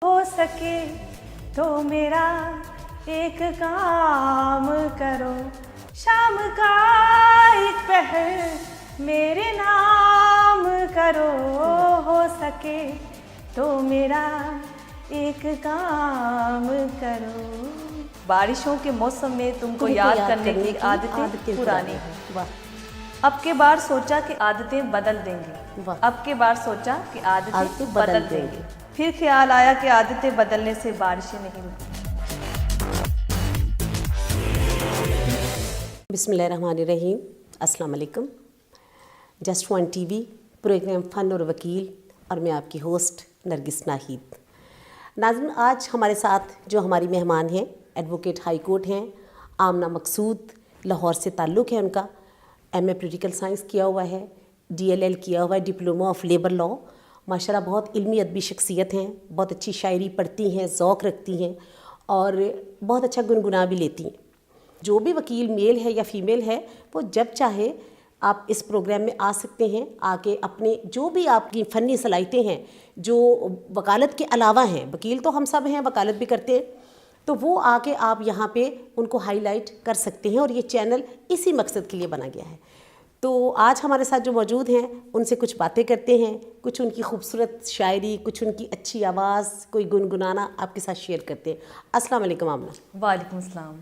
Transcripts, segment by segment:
हो सके तो मेरा एक काम करो, शाम का एक पहर मेरे नाम करो। हो सके तो मेरा एक काम करो। बारिशों के मौसम में तुमको याद करने की आदतें पुरानी हैं। वाह। अब के बार सोचा कि आदतें बदल देंगे। वाह। अब के बार सोचा कि आदतें बदल देंगे। देंगे। फिर ख्याल आया कि आदतें बदलने से बारिशें नहीं रुकती। बिस्मिल्लाहिर्रहमानिर्रहीम। अस्सलाम वालेकुम। जस्ट वन टीवी प्रोग्राम फ़न और वकील और मैं आपकी होस्ट नरगिस नाहिद। नाज़रीन, आज हमारे साथ जो हमारी मेहमान हैं एडवोकेट हाई कोर्ट हैं आमना मकसूद। लाहौर से ताल्लुक़ है उनका। एमए पॉलिटिकल साइंस किया हुआ है, डीएलएल किया हुआ है, डिप्लोमा ऑफ लेबर लॉ। माशाल्लाह बहुत इल्मी अदबी शख्सियत हैं, बहुत अच्छी शायरी पढ़ती हैं, ज़ौक़ रखती हैं और बहुत अच्छा गुनगुना भी लेती हैं। जो भी वकील मेल है या फ़ीमेल है वो जब चाहे आप इस प्रोग्राम में आ सकते हैं। आके अपने जो भी आपकी फ़नी सलाहियतें हैं जो वकालत के अलावा हैं, वकील तो हम सब हैं, वकालत भी करते हैं, तो वो आके आप यहाँ पे उनको हाईलाइट कर सकते हैं और ये चैनल इसी मकसद के लिए बना गया है। तो आज हमारे साथ जो मौजूद हैं उनसे कुछ बातें करते हैं, कुछ उनकी खूबसूरत शायरी, कुछ उनकी अच्छी आवाज़, कोई गुनगुनाना आपके साथ शेयर करते हैं। अस्सलाम वालेकुम आमना। वालेकुम सलाम।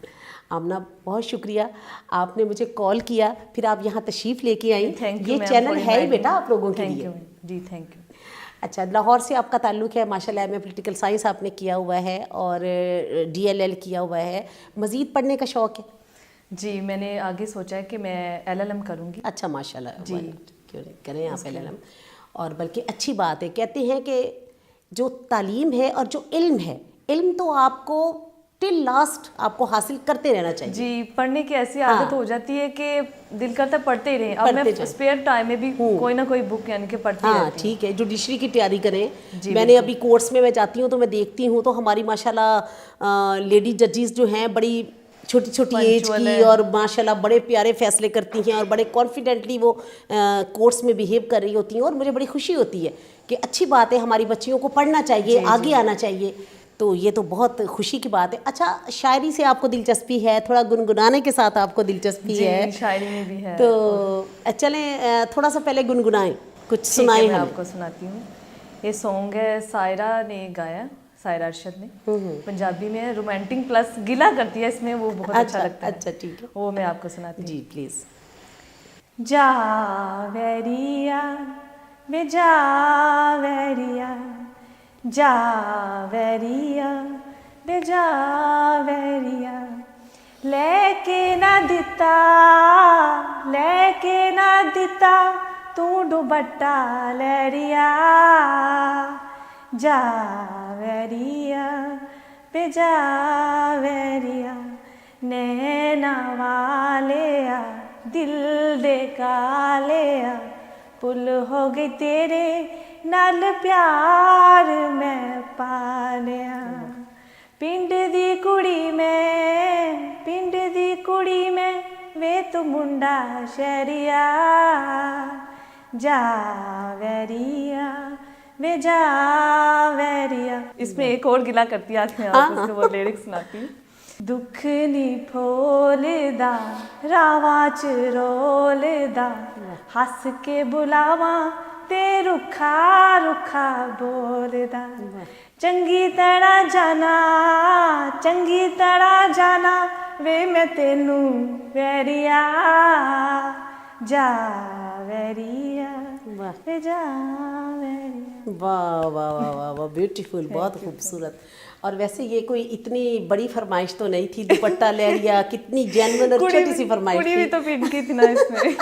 आमना, बहुत शुक्रिया आपने मुझे कॉल किया, फिर आप यहाँ तशरीफ़ लेके आई। Thank you. ये चैनल है ही बेटा आप लोगों के लिए। जी थैंक यू। अच्छा, लाहौर से आपका ताल्लुक़ है माशाल्लाह में पॉलिटिकल साइंस आपने किया हुआ है और डीएलएल किया हुआ है। मज़ीद पढ़ने का शौक़ है? जी, मैंने आगे सोचा है कि मैं एलएलएम करूँगी। अच्छा, माशाल्लाह जी। क्यों नहीं करें आप एलएलएम। और बल्कि अच्छी बात है। कहते हैं कि जो तालीम है और जो इल्म है, इल्म तो आपको टिल लास्ट आपको हासिल करते रहना चाहिए। जी, पढ़ने की ऐसी आदत हो जाती है कि दिल करता पढ़ते ही रहें। अब मैं स्पेयर टाइम में भी कोई ना कोई बुक यानी कि पढ़ती रहती हूँ। ठीक है, जुडिशरी की तैयारी करें। मैंने अभी कोर्ट्स में मैं जाती हूँ तो मैं देखती हूँ तो हमारी माशाल्लाह लेडी जजेस जो हैं बड़ी छोटी छोटी एज की और माशाल्लाह बड़े प्यारे फैसले करती हैं और बड़े कॉन्फिडेंटली वो कोर्ट्स में बिहेव कर रही होती हैं और मुझे बड़ी खुशी होती है कि अच्छी बात है, हमारी बच्चियों को पढ़ना चाहिए, आगे आना चाहिए। तो ये तो बहुत खुशी की बात है। अच्छा, शायरी से आपको दिलचस्पी है, थोड़ा गुनगुनाने के साथ आपको दिलचस्पी है? शायरी में भी है। तो चलें थोड़ा सा पहले गुनगुनाएं, कुछ सुनाएं। मैं आपको सुनाती हूँ। ये सॉन्ग है सायरा ने गाया, सायरा अरशद ने। पंजाबी में रोमांटिक प्लस गिला करती है इसमें, वो बहुत अच्छा लगता है। अच्छा, ठीक है, वो मैं आपको सुनाती हूँ। जी प्लीज़। जा वैरिया वे जा वैरिया, जा वैरिया वे जा वैरिया, लेके ना दिता, लेके ना दिता तू दुपट्टा लहरिया। जा वैरिया वे जा वैरिया, नैना वालिया दिल दे कालिया, पुल हो गई तेरे नाल प्यार मैं पालिया। पिंड दी कुड़ी में, पिंड दी कुड़ी में वे तू मुंडा शहरिया। जा वैरिया वे जा वैरिया। इसमें एक और गिला करती है, आज मैं आपको उसके वो लिरिक्स सुनाती हूँ। दुख नी फोलदा रावा च रोलदा, हस के बुलावा ते रुखा रुखा बोलदा। चंगी तरह जाना, चंगी तरह जाना वे मैं तेनू वैरिया। जा वैरिया वे जा वैरिया। वाह वाह वाह वाह वाह, ब्यूटीफुल, बहुत खूबसूरत। और वैसे ये कोई इतनी बड़ी फरमाइश तो नहीं थी, दुपट्टा लहरिया, कितनी जेन्युइन और छोटी सी फरमाइश थी। कुड़ी भी तो पिंड की थी ना इसमें।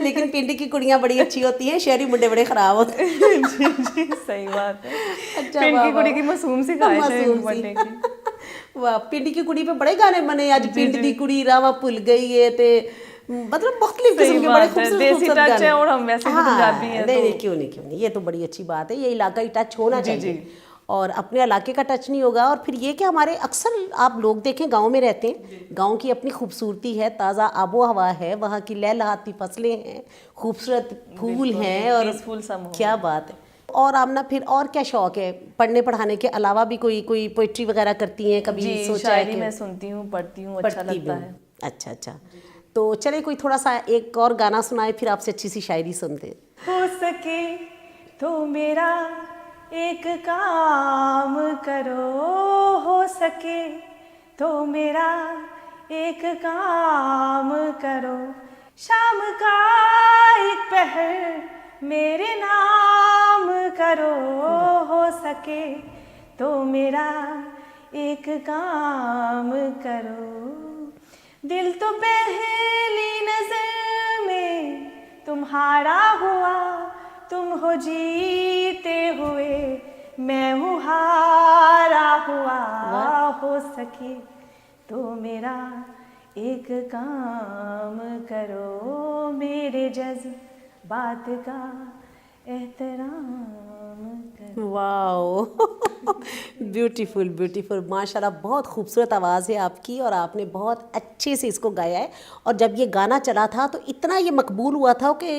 लेकिन पिंड की कुड़ियाँ बड़ी अच्छी होती हैं, शहरी मुंडे बड़े खराब होते हैं। जी जी, सही बात है। अच्छा, पिंड की कुड़ी की मासूम सी ख्वाहिश है दुपट्टे की। वाह, पिंड की कुड़ी पे बड़े गाने बने। आज पिंड दी कुड़ी रावा भुल गई है, ते मतलब मुख्तलिफ किस्म के बड़े खूबसूरत टच है और हम वैसे भी पंजाबी हैं। नहीं, क्यों नहीं, ये तो बड़ी अच्छी बात है। ये इलाकाई टच होना चाहिए और अपने इलाके का टच नहीं होगा। और फिर ये कि हमारे अक्सर आप लोग देखें गांव में रहते हैं, गांव की अपनी खूबसूरती है, ताज़ा आबो हवा है, वहाँ की लहलहाती फसलें हैं, खूबसूरत फूल हैं और क्या बात है। और आमना फिर और क्या शौक है पढ़ने पढ़ाने के अलावा भी? कोई पोइट्री वगैरह करती हैं कभी? जी, सोचा है शायरी कि मैं सुनती हूँ, पढ़ती हूँ, अच्छा पढ़ती लगता भी है। हूँ? अच्छा अच्छा, तो चले कोई थोड़ा सा एक और गाना सुनाए, फिर आपसे अच्छी सी शायरी सुनते हैं। हो सके तो मेरा एक काम करो, हो सके तो मेरा एक काम करो, शाम का एक पहर मेरे नाम करो, हो सके तो मेरा एक काम करो। दिल तो पहली नजर में तुम्हारा हुआ, तुम हो जीते हुए, मैं हूँ हारा हुआ, हो सके तो मेरा एक काम करो, मेरे जज्बात का एहतराम करो। वाओ ब्यूटीफुल ब्यूटीफुल, माशाल्लाह, बहुत खूबसूरत आवाज़ है आपकी और आपने बहुत अच्छे से इसको गाया है। और जब ये गाना चला था तो इतना ये मकबूल हुआ था कि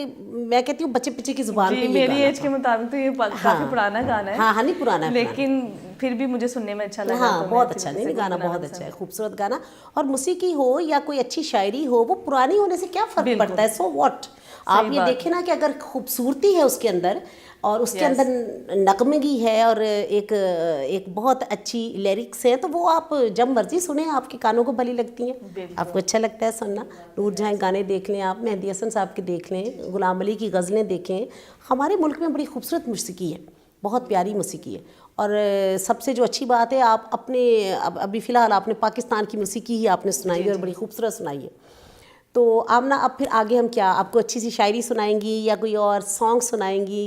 मैं कहती हूँ बच्चे बच्चे की ज़ुबान पे जी, ये मेरी गाना एज के था। मुताबिक तो ये काफ़ी हाँ पुराना गाना है। हाँ हाँ, नहीं पुराना है, लेकिन फिर भी मुझे सुनने में अच्छा लगा। हाँ तो बहुत मैं अच्छा, फिर नहीं से नहीं गाना गुनगुनाना बहुत अच्छा है, पसंद। खूबसूरत गाना। और मौसीकी हो या कोई अच्छी शायरी हो, वो पुरानी होने से क्या फ़र्क बिल्कुल। पड़ता है, सो व्हाट। आप सही ये बात देखें ना कि अगर खूबसूरती है उसके अंदर और उसके Yes. अंदर नगमगी है और एक बहुत अच्छी लिरिक्स है, तो वो आप जब मर्जी सुने, आपके कानों को भली लगती हैं, बिल्कुल। आपको अच्छा लगता है सुनना। नूर जहाँ गाने देख लें आप, मेहदी हसन साहब के देख लें, गुलाम अली की गज़लें देखें। हमारे मुल्क में बड़ी खूबसूरत मौसीकी है, बहुत प्यारी मौसीकी है। और सबसे जो अच्छी बात है, आप अपने अभी फ़िलहाल आपने पाकिस्तान की मौसीकी ही आपने सुनाई है और बड़ी खूबसूरत सुनाई है। तो आमना, अब फिर आगे हम क्या आपको अच्छी सी शायरी सुनाएंगी या कोई और सॉन्ग सुनाएंगी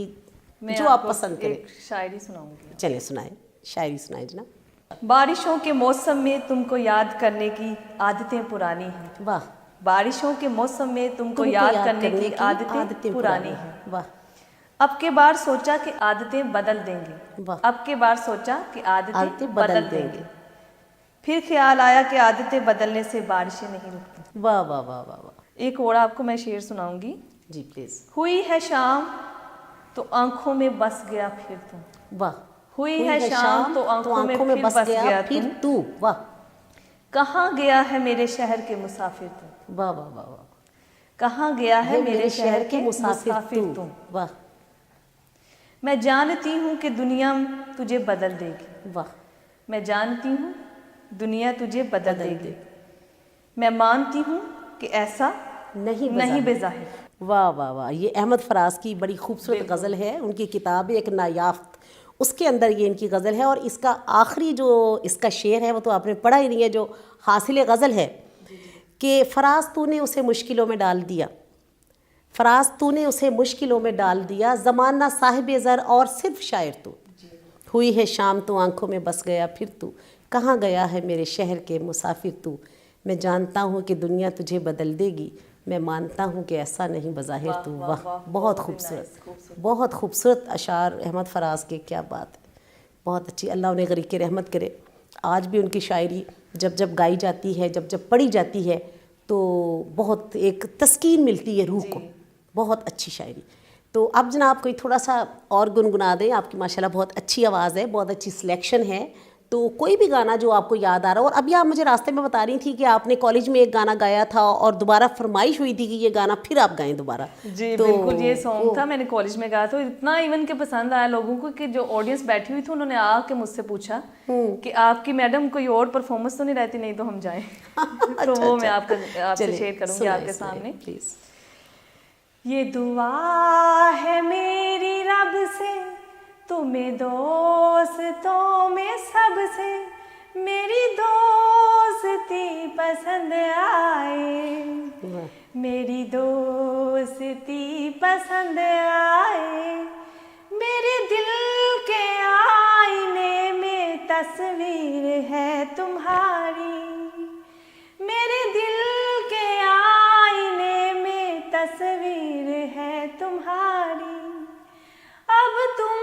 मैं जो आप आपको पसंद करें? एक शायरी सुनाऊंगी। चलें सुनाएं, शायरी सुनाएं जनाब। बारिशों के मौसम में तुमको याद करने की आदतें पुरानी हैं। वाह, बारिशों के मौसम में तुमको तुमको याद करने की आदतें पुरानी हैं। हैं। वाह अब के बार सोचा कि आदतें बदल देंगे, वाह, अब के बार सोचा कि आदतें आदतें बदल देंगे। फिर ख्याल आया कि आदतें बदलने से बारिशें नहीं रुकती। वाह वाह वाह वाह वाह, एक और आपको मैं शेर सुनाऊंगी। जी प्लीज़। हुई है शाम तो आंखों में बस गया फिर तुम, वाह, हुई है शाम तो आंखों में फिर बस गया फिर तुम, तू। वाह कहाँ गया है मेरे शहर के मुसाफिर तुम, वाह वाह वाह वाह, कहाँ गया है है मेरे शहर के मुसाफिर मुसाफिर तुम। वाह मैं जानती हूँ कि दुनिया तुझे बदल देगी, वाह, मैं जानती हूँ दुनिया तुझे बदल बदल देगी, देगी। मैं मानती हूँ कि ऐसा नहीं बेज़ाहिर। वाह वाह वाह, ये अहमद फराज की बड़ी खूबसूरत गज़ल है, उनकी किताब है एक नायाफ्त, उसके अंदर ये इनकी गज़ल है। और इसका आखिरी जो इसका शेर है वो तो आपने पढ़ा ही नहीं है, जो हासिल गज़ल है कि फ़राज तूने उसे मुश्किलों में डाल दिया, फ़राज तूने उसे मुश्किलों में डाल दिया, ज़माना साहिब ज़र और सिर्फ शायर तू, हुई है शाम तो आंखों में बस गया फिर तू, कहाँ गया है मेरे शहर के मुसाफिर तू। मैं जानता हूँ कि दुनिया तुझे बदल देगी, मैं मानता हूँ कि ऐसा नहीं बज़ाहिर तू। वाह, बहुत खूबसूरत, बहुत खूबसूरत अशार अहमद फराज के, क्या बात है, बहुत अच्छी। अल्लाह उन्हें गरीक़ रहमत करे। आज भी उनकी शायरी जब जब गाई जाती है, जब जब पढ़ी जाती है तो बहुत एक तस्कीन मिलती है रूह को, बहुत अच्छी शायरी। तो अब जनाब कोई थोड़ा सा और गुनगुना दें, आपकी माशाल्लाह बहुत अच्छी आवाज़ है, बहुत अच्छी सिलेक्शन है, तो कोई भी गाना जो आपको याद आ रहा हो। और अभी आप मुझे रास्ते में बता रही थी कि आपने कॉलेज में एक गाना गाया था और दोबारा फरमाइश हुई थी कि ये गाना फिर आप गाएं दोबारा। जी तो बिल्कुल, ये सॉन्ग था मैंने कॉलेज में गाया, तो इतना इवन के पसंद आया लोगों को कि जो ऑडियंस बैठी हुई थी उन्होंने आके मुझसे पूछा कि आपकी मैडम कोई और परफॉर्मेंस तो नहीं रहती, नहीं तो हम जाएं। तो वो मैं आपसे शेयर करूंगी आपके सामने। प्लीज़। ये दुआ है मेरी रब से, तुम्हें दोस्तों में सबसे मेरी दोस्ती पसंद आए, मेरी दोस्ती पसंद आए, मेरे दिल के आईने में तस्वीर है तुम्हारी, मेरे दिल के आईने में तस्वीर है तुम्हारी, अब तुम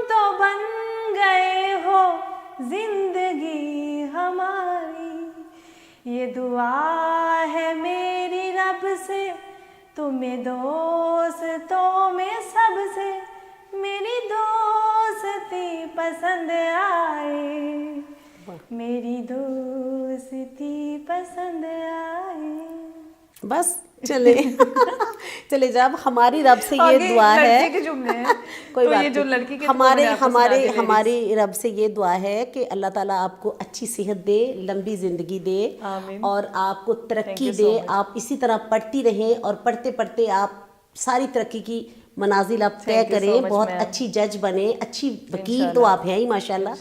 तो बन गए हो जिंदगी हमारी। ये दुआ है मेरी रब से, तुम्हें दोस्तों में सबसे मेरी दोस्ती पसंद आए, मेरी दोस्ती पसंद आए। बस चले चले जब हमारी रब से ये दुआ है, लड़के के जुमले हैं कोई तो बात ये जो नहीं। लड़की के हमारे तो मैंने आपको हमारे सुना दिया हमारी रब से ये दुआ है कि अल्लाह ताला आपको अच्छी सेहत दे, लंबी ज़िंदगी दे आमीन। और आपको तरक्की you so दे। much। आप इसी तरह पढ़ती रहें और पढ़ते पढ़ते आप सारी तरक्की की मनाजिल आप तय Thank you so करें, much, बहुत ma'am। अच्छी जज बने, अच्छी वकील तो इंशाल्लाह। आप हैं ही माशाल्लाह।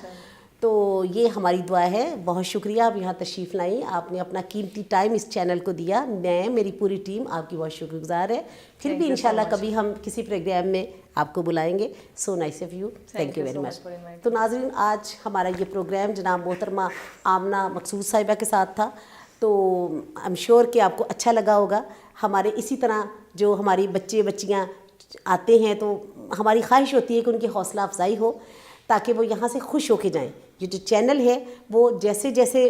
तो ये हमारी दुआ है। बहुत शुक्रिया आप यहाँ तशरीफ़ लाई, आपने अपना कीमती टाइम इस चैनल को दिया। मैं, मेरी पूरी टीम आपकी बहुत शुक्रगुजार है। फिर Thank भी you so इंशाल्लाह much। कभी हम किसी प्रोग्राम में आपको बुलाएंगे। So nice of you, thank you very so much. much for inviting तो नाज़रीन, आज हमारा ये प्रोग्राम जनाब मोहतरमा आमना मकसूद साहिबा के साथ था। तो आई एम श्योर कि आपको अच्छा लगा होगा। हमारे इसी तरह जो हमारी बच्चे बच्चियाँ आते हैं तो हमारी ख्वाहिश होती है कि उनकी हौसला अफजाई हो ताकि वो यहाँ से खुश होके जाएं। ये जो चैनल है वो जैसे जैसे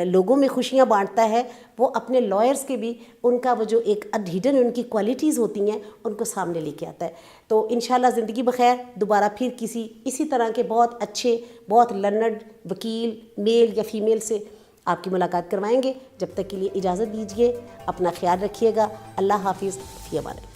लोगों में खुशियाँ बांटता है, वो अपने लॉयर्स के भी उनका वो जो एक हिडन उनकी क्वालिटीज़ होती हैं उनको सामने लेके आता है। तो इंशाल्लाह ज़िंदगी बखैर दोबारा फिर किसी इसी तरह के बहुत अच्छे, बहुत लर्नड वकील मेल या फीमेल से आपकी मुलाकात करवाएंगे। जब तक के लिए इजाज़त दीजिए, अपना ख्याल रखिएगा। अल्लाह हाफिज़, फ़ी अमान अल्लाह।